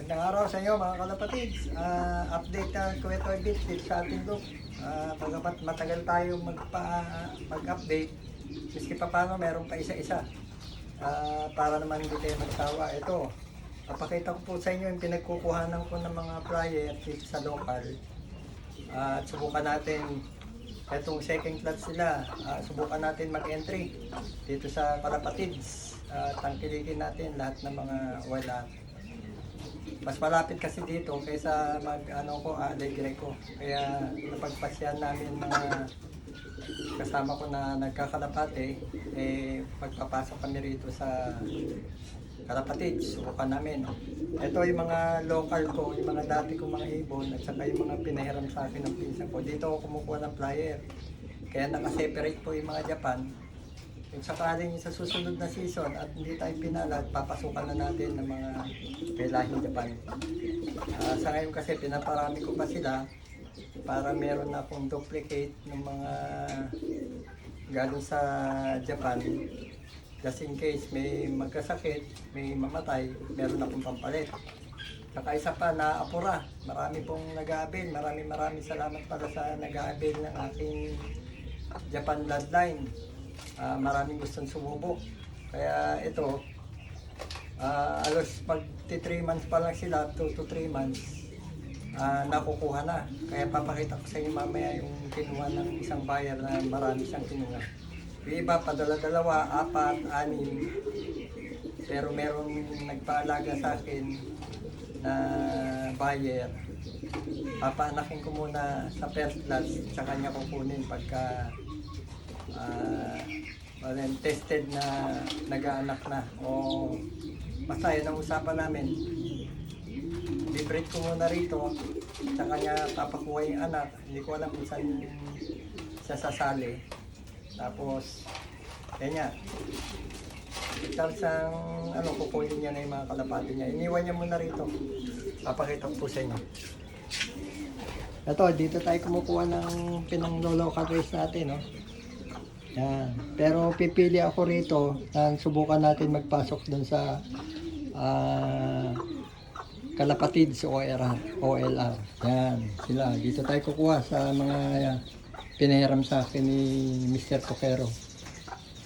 Magandang araw sa inyo mga kalapatids. Update na Kuwento Edit dito sa ating group. Pagkapat matagal tayo mag-update, miski pa paano meron pa isa-isa. Para naman hindi tayo magsawa. Ito, papakita ko po sa inyo yung pinagkukuhanan ko ng mga flyer dito sa local. At subukan natin itong second class nila. Subukan natin mag-entry dito sa kalapatids. Tangkilikin natin lahat ng mga wala. Mas malapit kasi dito kaysa Alegre ko. Kaya napagpasyan namin mga kasama ko na nagkakalapate, pagpapasok kami rito sa Kalapatids, subukan namin. Ito yung mga local ko, yung mga dati kong mga ibon at saka yung mga pinahiram sa akin ng pinsan ko. Dito ako kumukuha ng flyer. Kaya nakaseparate po yung mga Japan. Kung sakaling sa susunod na season at hindi tayo pinalad, papasukan na natin ng mga kailahing Japan. Sa ngayon kasi pinaparami ko pa sila para meron na akong duplicate ng mga galing sa Japan. Just in case may magkasakit, may mamatay, meron akong pampalit. Saka isa pa, naapura. Marami pong nag-aabil. Marami salamat pala sa nag-aabil ng aking Japan Bloodline. Maraming gustong sumubok. Kaya ito, alos pag 3 months pa lang sila, 2 to 3 months, nakukuha na. Kaya papakita ko sa inyo mamaya yung kinuha ng isang buyer na marami siyang kinuha. Yung iba, padala-dalawa, 4, 6. Pero merong nagpaalaga sa akin na buyer. Papaanakin ko muna sa first class, sa kanya kukunin pagka tested na nag-aanak na. O basta yun ang usapan namin. Bibreed ko muna rito, sa kanya papakuha yung anak. Hindi ko alam kung saan siya sasali. Tapos, kanya, tapos ang kukunin niya na yung mga kalapati niya. Iniwan niya muna rito. Papakita ko po sa inyo. Ito, dito tayo kumukuha ng pinang-local race natin, no? Yan. Pero pipili ako rito, subukan natin magpasok dun sa Kalapatids OLR. Yan, sila. Dito tayo kukuha sa mga pinahiram sa akin ni Mr. Tokero.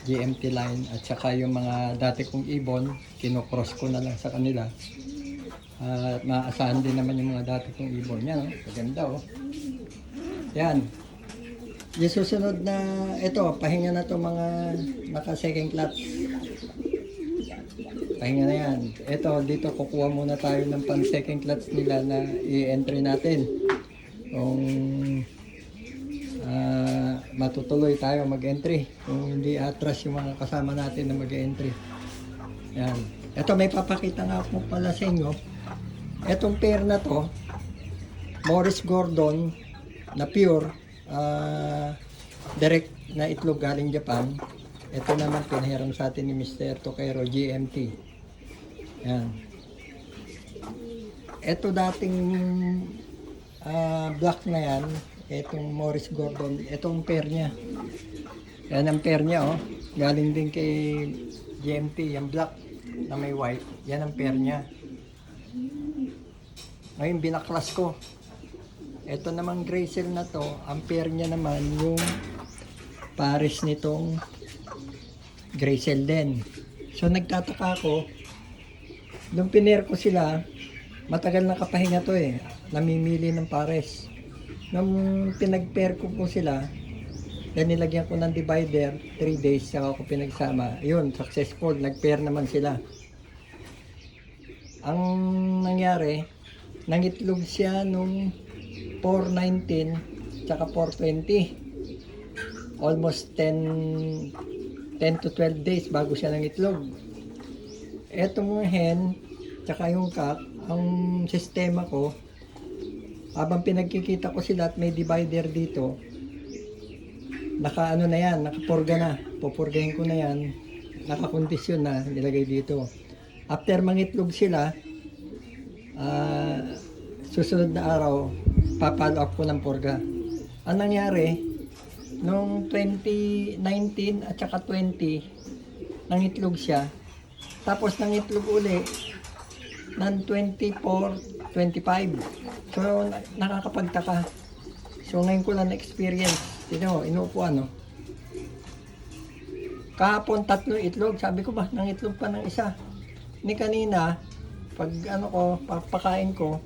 GMT line at saka yung mga dati kong ibon, kinocross ko na lang sa kanila. At maaasahan din naman yung mga dati kong ibon. Yan, oh. Maganda, oh. Yan. Yung susunod na, ito, pahinga na to mga naka second class. Pahinga na yan. Ito, dito kukuha muna tayo ng pang second class nila na i-entry natin. Kung matutuloy tayo mag-entry. Kung hindi atras yung mga kasama natin na mag-entry. Yan. Ito, may papakita nga po pala sa inyo. Etong pair na to, Morris Gordon na pure, direct na itlog galing Japan. Ito naman pinahiram sa atin ni Mr. Tokero, GMT. Yan. Ito dating black na yan, itong Morris Gordon, itong pair niya. Yan ang pair niya, oh. Galing din kay GMT, yung black na may white. Yan ang pair niya. Ngayon binaklas ko. Ito namang gray cell na to, ang pair niya naman yung pares nitong gray cell din. So nagtataka ako, nung pinair ko sila, matagal na kapahinga to eh, namimili ng pares. Nung pinag-pair ko po sila, then nilagyan ko ng divider, 3 days, saka ako pinagsama. Yun, successful, nag-pair naman sila. Ang nangyari, nangitlog siya nung 419 tsaka 420. Almost 10 to 12 days bago siya nangitlog. Etong hen tsaka yung cock, ang sistema ko, habang pinagkikita ko sila at may divider dito, nakaano na yan, nakapurga na. Pupurgahin ko na yan, nakakondisyon na, nilagay dito. After mangitlog sila, susunod na araw, papalo up ko ng purga. Ang nangyari, noong 2019 at saka 20, nangitlog siya. Tapos nangitlog uli ng 24, 25. So, nakakapagtaka. So, ngayon ko lang na-experience. Sino, inuupuan, no? Kahapon, 3 itlog. Sabi ko ba, ng itlog pa ng isa. Ni kanina, pag ano ko, papakain ko,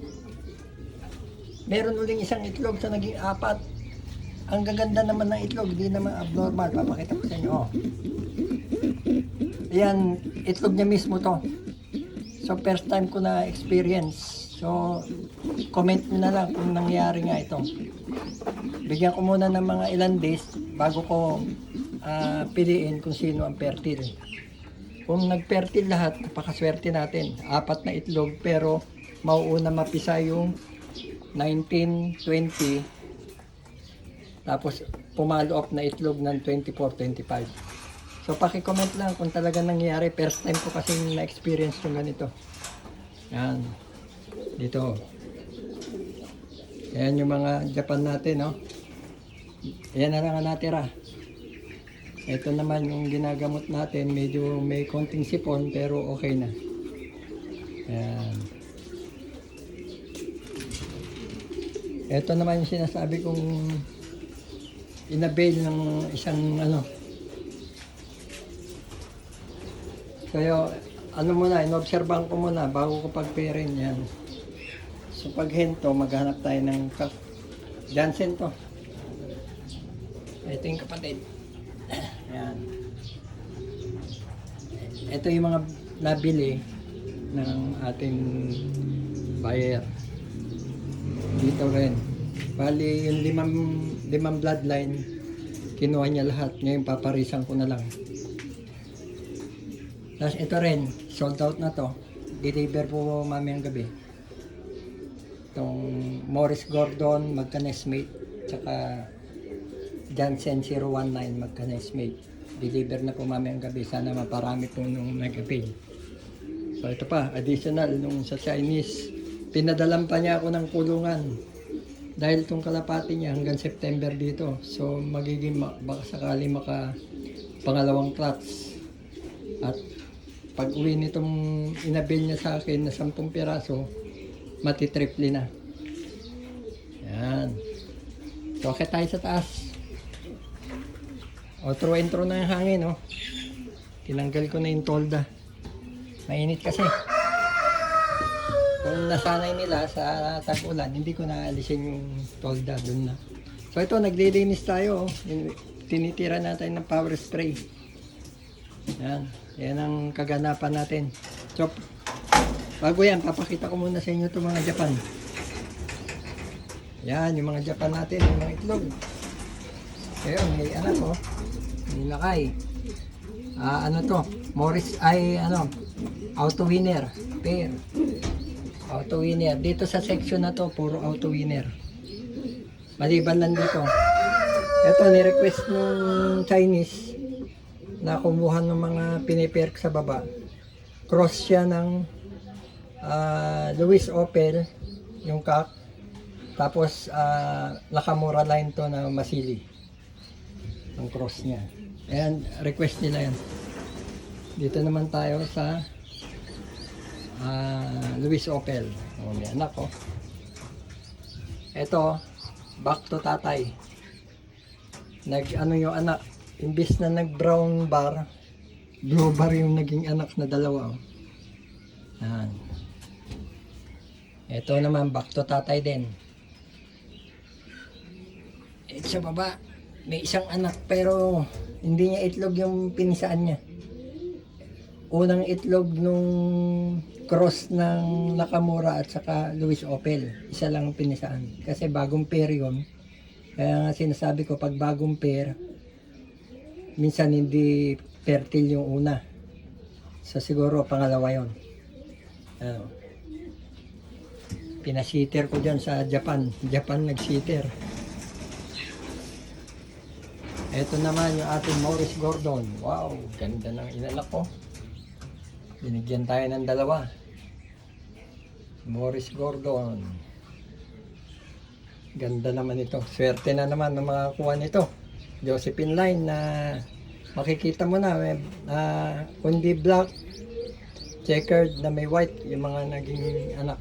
meron uling isang itlog, so naging 4. Ang gaganda naman ng itlog, di naman abnormal. Papakita ko sa inyo, oh. Yan, itlog niya mismo to. So, first time ko na experience. So, comment mo na lang kung nangyari nga ito. Bigyan ko muna ng mga ilan days bago ko piliin kung sino ang fertile. Kung nag-fertile lahat, napakaswerte natin. 4 na itlog, pero mauuna mapisa yung 19, 20, tapos pumalo up na itlog ng 24, 25. So paki-comment lang kung talaga nangyari. First time ko kasi na-experience yung ganito. Yan. Dito. Yan yung mga Japan natin, no? Yan na lang ang natira. Ito naman yung ginagamot natin. Medyo may konting sipon pero okay na. Yan. Ito naman yung sinasabi kong inabail ng isang ano. Kaya ano muna, inobserbahan ko muna bago ko pag-parent yan. So pag hento, maghanap tayo ng Jansen to. Ito yung kapatid. Ayan. Ito yung mga nabili ng ating buyer. Dito rin. Bali, yung limang bloodline, kinuha niya lahat. Ngayon, paparisan ko na lang. Tapos ito rin, sold out na to. Deliver po mamayang gabi. Itong Morris Gordon, magka-nestmate. Tsaka Jansen 019, magka-nestmate. Deliver na po mamayang gabi. Sana maparami po nung nag-avail. So ito pa, additional nung sa Chinese. Pinadalan pa niya ako ng kulungan. Dahil itong kalapati niya hanggang September dito. So magiging baka sakali maka pangalawang clutch. At pag uwi nitong inabil niya sa akin na 10 piraso, matitriple na. Yan. So okay tayo sa taas. Outro intro na yung hangin, no? Tinanggal ko na yung tolda. Mainit kasi. Kung nasanay nila sa tag-ulan, hindi ko naalisin yung tolda dun na. So ito, naglilinis tayo. Tinitira natin ng power spray. Yan. Yan ang kaganapan natin. So, bago yan, papakita ko muna sa inyo itong mga Japan. Yan, yung mga Japan natin, yung mga itlog. Ayun, may anak ko. May lakay. Ano to? Morris ay auto winner. Pair. Auto winner. Dito sa section na to, puro auto winner. Maliban lang dito. Ito, ni-request ng Chinese na kumuha ng mga piniperk sa baba. Cross siya ng Louis Opel, yung kak. Tapos Nakamura line to na Masili. Ang cross niya. Ayan, request nila yan. Dito naman tayo sa Louis Opel. O, may anak ko. Ito, back to tatay. Yung anak, imbis na nag-brown bar, blue bar yung naging anak na dalawa. Oh. Yan. Ito naman, back to tatay din. Ito sa baba, may isang anak pero hindi niya itlog yung pinisaan niya. Unang itlog nung cross ng Nakamura at saka Louis Opel. Isa lang ang pinisaan. Kasi bagong pair yun. Kaya nga sinasabi ko, pag bagong pair, minsan hindi fertile yung una. So siguro pangalawa yun. Pinasiter ko dyan sa Japan. Japan nag-siter. Ito naman yung ating Morris Gordon. Wow, ganda ng inanak ko. Binigyan tayo ng dalawa. Morris Gordon. Ganda naman ito. Swerte na naman ng mga kuha nito. Josephine line na makikita mo na kundi black checkered na may white, yung mga naging anak.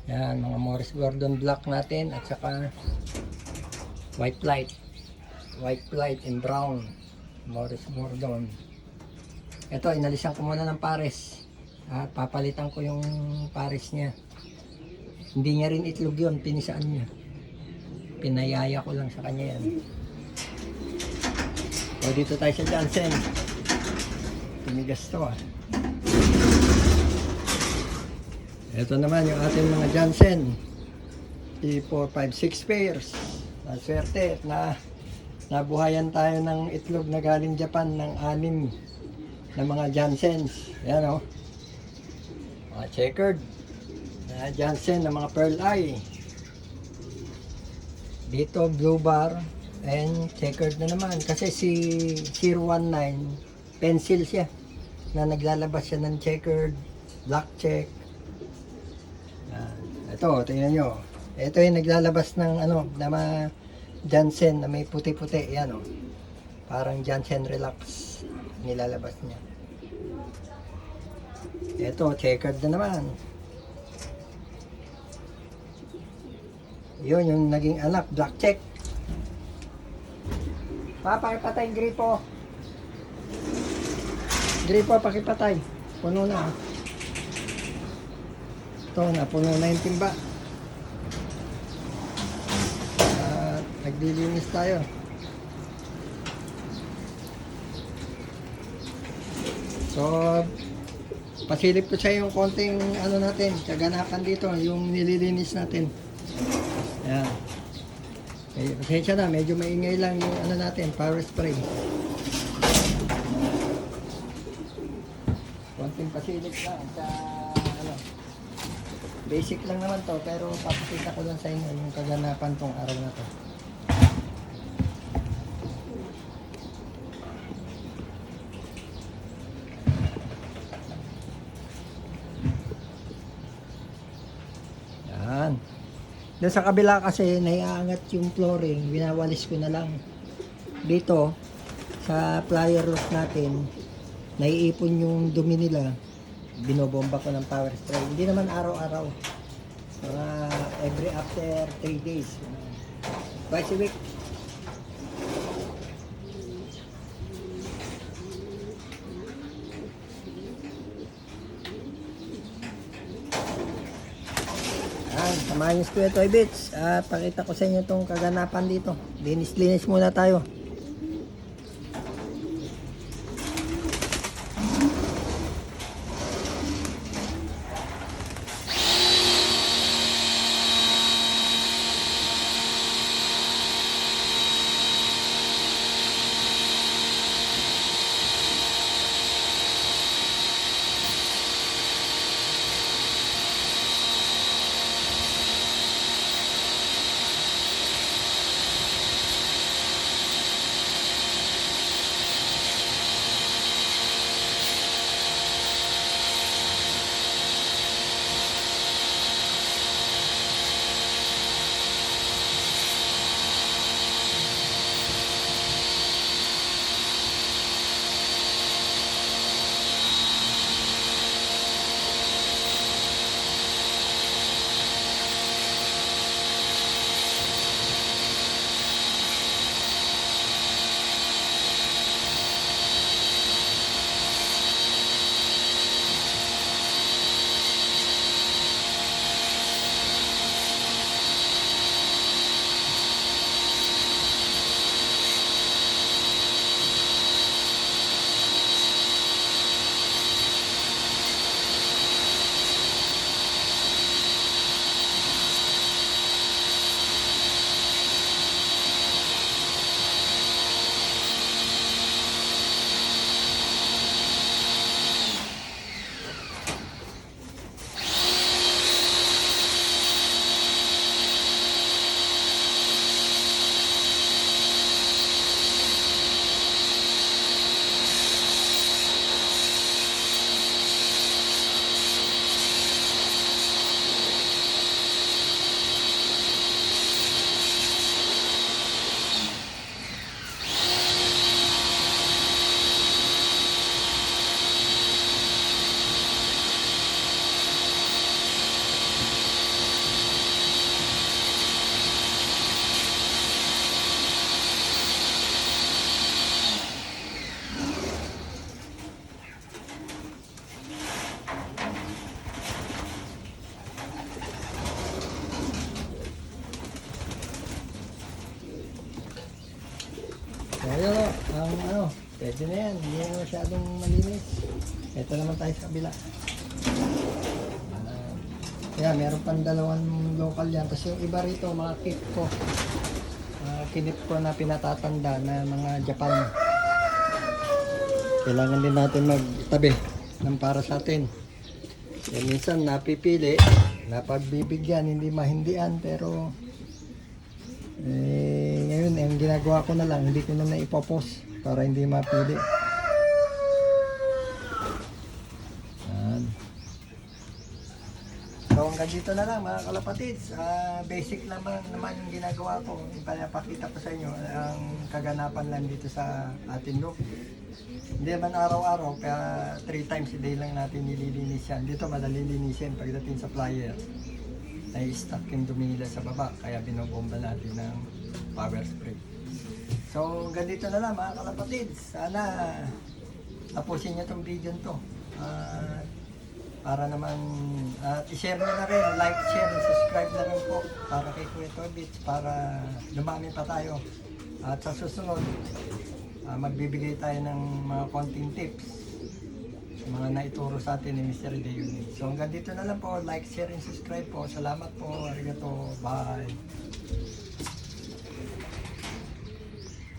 Yan, mga Morris Gordon black natin at saka white light. White light and brown. Morris Gordon. Ito, inalisan ko muna ng pares. At papalitan ko yung pares niya. Hindi niya rin itlog yun, pinisaan niya. Pinayaya ko lang sa kanya yan. O dito tayo sa Johnson. Tumigas to ah. Ito naman yung ating mga Johnson. 3, 4, 5, 6 pairs. Naswerte na nabuhayan tayo ng itlog na galing Japan ng 6 na mga Johnsons. Ayan o. Mga checkered na Johnson na mga pearl eye. Dito blue bar and checkered na naman. Kasi si 019 pencil siya na naglalabas siya ng checkered, black check. Ito, tingnan nyo. Ito yung naglalabas ng ano, na mga Johnson na may puti-puti. Yan o. Parang Johnson Relax. Nilalabas niya. Ito, checkered na naman. Yun, yung naging anak, black check. Pakipatay, gripo. Gripo, pakipatay. Puno na. Ito, napuno na yung timba. At naglilinis tayo. So, pasilip ko siya yung konting ano natin, kaganapan dito, yung nililinis natin. Ayan. Okay, pasensya na, medyo maingay lang yung ano natin, power spray. Konting pasilip lang sa ano. Basic lang naman to, pero papakita ko lang sa inyo yung kaganapan tong araw na to. Yan. Doon sa kabila kasi naiaangat yung flooring, winawalis ko na lang. Dito, sa plier roof natin, naiipon yung dumi nila. Binobomba ko ng power spray. Hindi naman araw-araw. Mga every after 3 days. Twice a week. Samahan nyo ko ito, Ibits. At pakita ko sa inyo itong kaganapan dito. Linis-linis muna tayo. pang ano, pwede na yan. Hindi na masyadong malinis. Ito naman tayo sa kabila. Kaya meron pang dalawang local yan. Tapos yung iba rito, mga kit ko. Mga kinip ko na pinatatanda na mga Japan. Kailangan din natin magtabi ng para sa atin. Kaya minsan napipili, napagbibigyan, hindi mahindian. Pero ngayon, ang ginagawa ko na lang, hindi ko na naipopost para hindi mapili. Yan. So hanggang dito na lang mga kalapatids. Basic naman yung ginagawa ko. Ipapakita ko sa inyo ang kaganapan lang dito sa ating loop. Hindi naman araw-araw, kaya 3 times a day lang natin nililinis yan. Dito madali linisin pagdating sa flyer. Nai-stuck yung dumi nila sa baba, kaya binobomba natin ng power spray. So hanggang dito na lang mga kalapatids. Sana tapusin nyo tong video to. Para naman i-share nyo na rin, like, share, and subscribe na rin po para kay Kuya Tobits para lumami pa tayo. At sa susunod, magbibigay tayo ng mga konting tips sa mga naituro sa atin ni Mr. Deuni. So hanggang dito na lang po, like, share, and subscribe po. Salamat po, arigato, bye!